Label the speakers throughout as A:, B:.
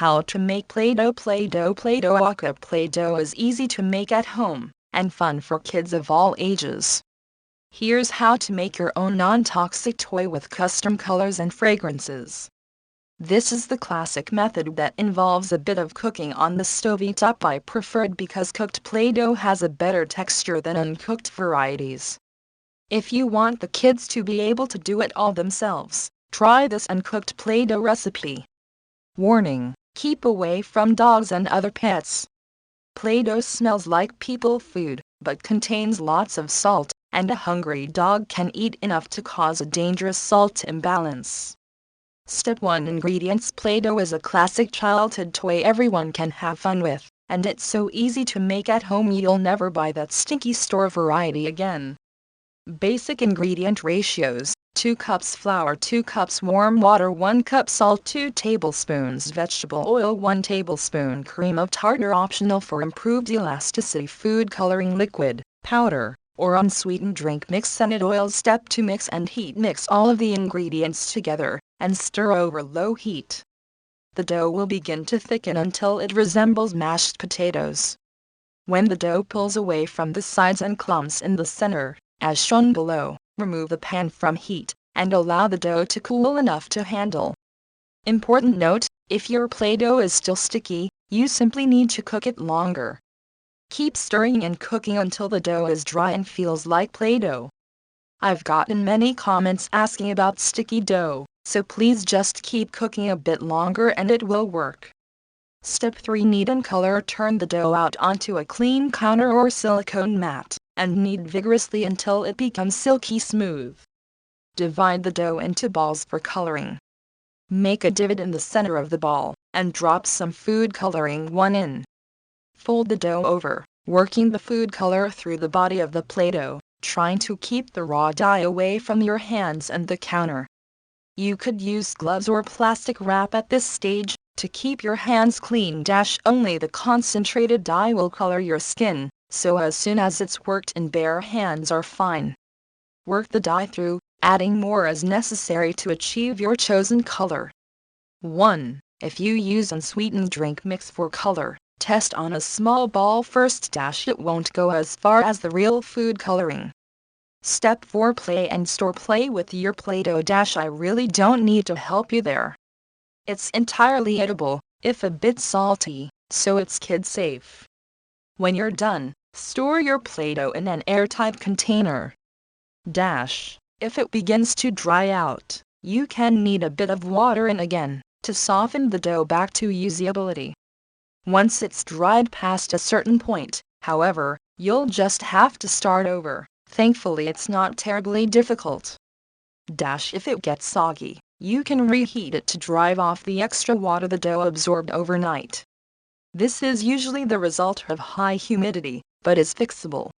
A: How to make Play-Doh. Play-Doh is easy to make at home, and fun for kids of all ages. Here's how to make your own non-toxic toy with custom colors and fragrances. This is the classic method that involves a bit of cooking on the stovetop. I prefer it because cooked Play-Doh has a better texture than uncooked varieties. If you want the kids to be able to do it all themselves, try this uncooked Play-Doh recipe. Warning: keep away from dogs and other pets. Play-Doh smells like people food, but contains lots of salt, and a hungry dog can eat enough to cause a dangerous salt imbalance. Step 1: Ingredients. Play-Doh is a classic childhood toy everyone can have fun with, and it's so easy to make at home you'll never buy that stinky store variety again. Basic ingredient ratios: 2 cups flour, 2 cups warm water, 1 cup salt, 2 tablespoons vegetable oil, 1 tablespoon cream of tartar, optional for improved elasticity. Food coloring liquid, powder, or unsweetened drink mix, and oils. Step 2: Mix and heat. Mix all of the ingredients together, and stir over low heat. The dough will begin to thicken until it resembles mashed potatoes. When the dough pulls away from the sides and clumps in the center, as shown below, remove the pan from heat, and allow the dough to cool enough to handle. Important note: if your Play-Doh is still sticky, you simply need to cook it longer. Keep stirring and cooking until the dough is dry and feels like Play-Doh. I've gotten many comments asking about sticky dough, so please just keep cooking a bit longer and it will work. Step 3: Knead and color. Turn the dough out onto a clean counter or silicone mat, and knead vigorously until it becomes silky smooth. Divide the dough into balls for coloring. Make a divot in the center of the ball, and drop some food coloring in. Fold the dough over, working the food color through the body of the Play-Doh, trying to keep the raw dye away from your hands and the counter. You could use gloves or plastic wrap at this stage, to keep your hands clean. Only the concentrated dye will color your skin, so as soon as it's worked in, bare hands are fine. Work the dye through, adding more as necessary to achieve your chosen color. 1. If you use unsweetened drink mix for color, test on a small ball first. It won't go as far as the real food coloring. Step 4: Play and store. Play with your Play-Doh. I really don't need to help you there. It's entirely edible, if a bit salty, so it's kid safe. When you're done, store your Play-Doh in an airtight container. If it begins to dry out, you can knead a bit of water in again, to soften the dough back to usability. Once it's dried past a certain point, however, you'll just have to start over. Thankfully it's not terribly difficult. If it gets soggy, you can reheat it to drive off the extra water the dough absorbed overnight. This is usually the result of high humidity, but is fixable.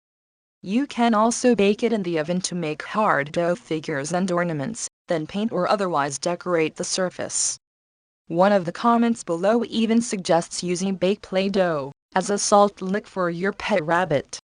A: You can also bake it in the oven to make hard dough figures and ornaments, then paint or otherwise decorate the surface. One of the comments below even suggests using baked Play-Doh as a salt lick for your pet rabbit.